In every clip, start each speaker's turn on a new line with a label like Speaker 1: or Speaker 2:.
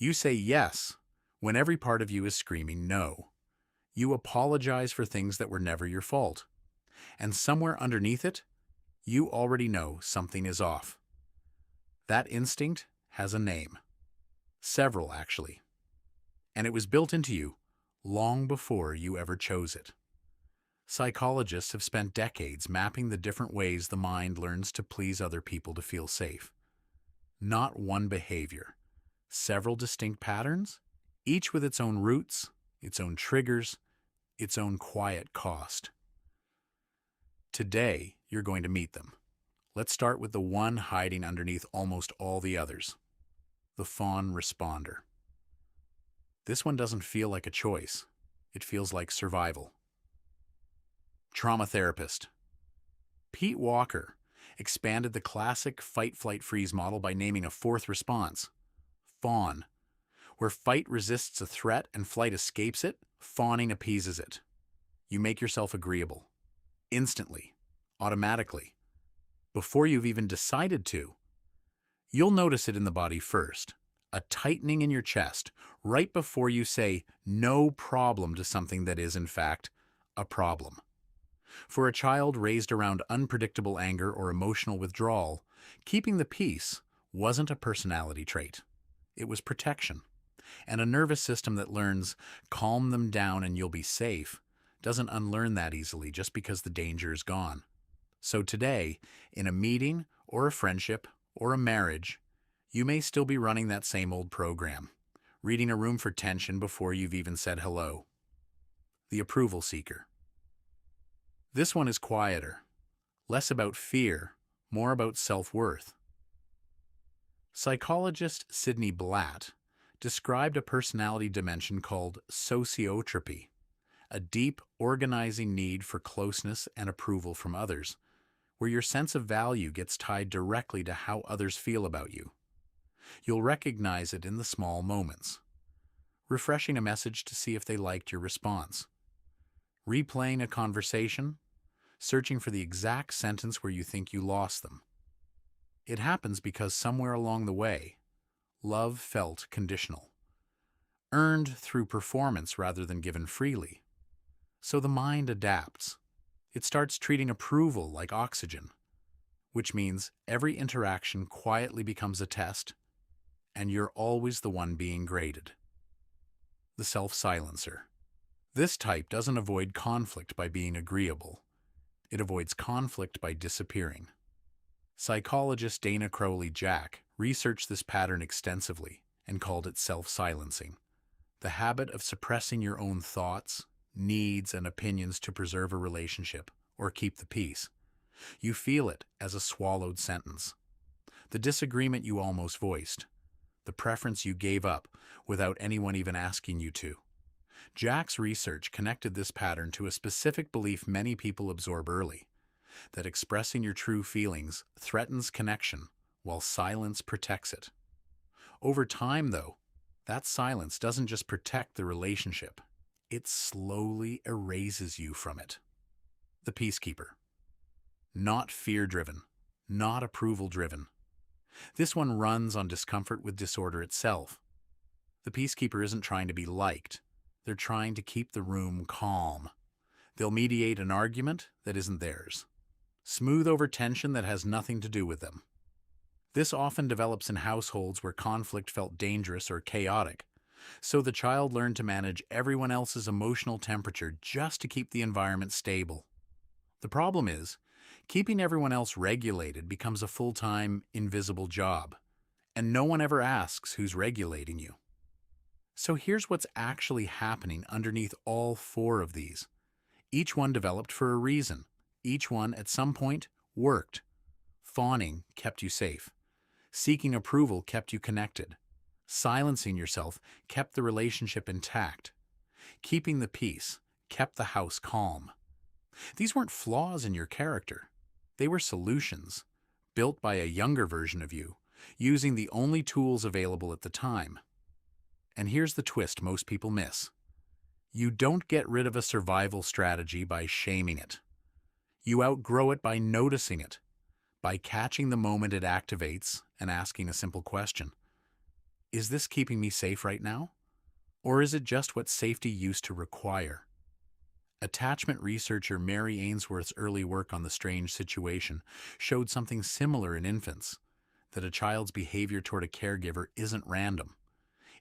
Speaker 1: You say yes when every part of you is screaming no. You apologize for things that were never your fault. And somewhere underneath it, you already know something is off. That instinct has a name. Several, actually. And it was built into you long before you ever chose it. Psychologists have spent decades mapping the different ways the mind learns to please other people to feel safe. Not one behavior, several distinct patterns, each with its own roots, its own triggers, its own quiet cost. Today, you're going to meet them. Let's start with the one hiding underneath almost all the others, the Fawn Responder. This one doesn't feel like a choice. It feels like survival. Trauma therapist. Pete Walker expanded the classic fight-flight-freeze model by naming a fourth response, fawn. Where fight resists a threat and flight escapes it, fawning appeases it. You make yourself agreeable. Instantly. Automatically. Before you've even decided to. You'll notice it in the body first. A tightening in your chest, right before you say no problem to something that is, in fact, a problem. For a child raised around unpredictable anger or emotional withdrawal, keeping the peace wasn't a personality trait. It was protection. And a nervous system that learns, calm them down and you'll be safe, doesn't unlearn that easily just because the danger is gone. So today, in a meeting or a friendship or a marriage, you may still be running that same old program, reading a room for tension before you've even said hello. The approval seeker. This one is quieter, less about fear, more about self-worth. Psychologist Sidney Blatt described a personality dimension called sociotropy, a deep, organizing need for closeness and approval from others, where your sense of value gets tied directly to how others feel about you. You'll recognize it in the small moments. Refreshing a message to see if they liked your response. Replaying a conversation, searching for the exact sentence where you think you lost them. It happens because somewhere along the way, love felt conditional, earned through performance rather than given freely. So the mind adapts. It starts treating approval like oxygen, which means every interaction quietly becomes a test, and you're always the one being graded. The self-silencer. This type doesn't avoid conflict by being agreeable. It avoids conflict by disappearing. Psychologist Crowley Jack researched this pattern extensively and called it self-silencing, the habit of suppressing your own thoughts, needs, and opinions to preserve a relationship or keep the peace. You feel it as a swallowed sentence. The disagreement you almost voiced. The preference you gave up without anyone even asking you to. Jack's research connected this pattern to a specific belief many people absorb early, that expressing your true feelings threatens connection while silence protects it. Over time, though, that silence doesn't just protect the relationship, it slowly erases you from it. The Peacekeeper. Not fear-driven, not approval-driven. This one runs on discomfort with disorder itself. The Peacekeeper isn't trying to be liked. They're trying to keep the room calm. They'll mediate an argument that isn't theirs. Smooth over tension that has nothing to do with them. This often develops in households where conflict felt dangerous or chaotic, so the child learned to manage everyone else's emotional temperature just to keep the environment stable. The problem is, keeping everyone else regulated becomes a full-time, invisible job, and no one ever asks who's regulating you. So here's what's actually happening underneath all four of these. Each one developed for a reason. Each one, at some point, worked. Fawning kept you safe. Seeking approval kept you connected. Silencing yourself kept the relationship intact. Keeping the peace kept the house calm. These weren't flaws in your character. They were solutions, built by a younger version of you, using the only tools available at the time. And here's the twist most people miss. You don't get rid of a survival strategy by shaming it. You outgrow it by noticing it, by catching the moment it activates and asking a simple question. Is this keeping me safe right now? Or is it just what safety used to require? Attachment researcher Mary Ainsworth's early work on the strange situation showed something similar in infants, that a child's behavior toward a caregiver isn't random.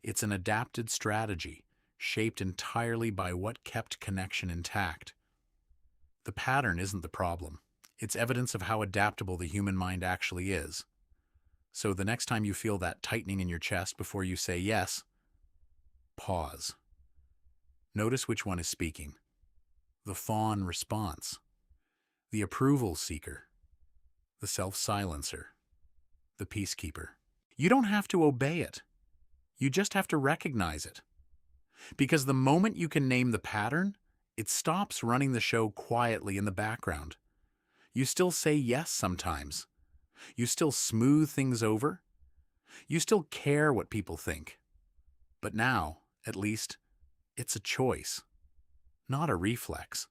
Speaker 1: It's an adapted strategy, shaped entirely by what kept connection intact. The pattern isn't the problem. It's evidence of how adaptable the human mind actually is. So the next time you feel that tightening in your chest before you say yes, pause. Notice which one is speaking. The fawn response, the approval seeker, the self-silencer, the peacekeeper. You don't have to obey it. You just have to recognize it. Because the moment you can name the pattern, it stops running the show quietly in the background. You still say yes sometimes. You still smooth things over. You still care what people think. But now, at least, it's a choice, not a reflex.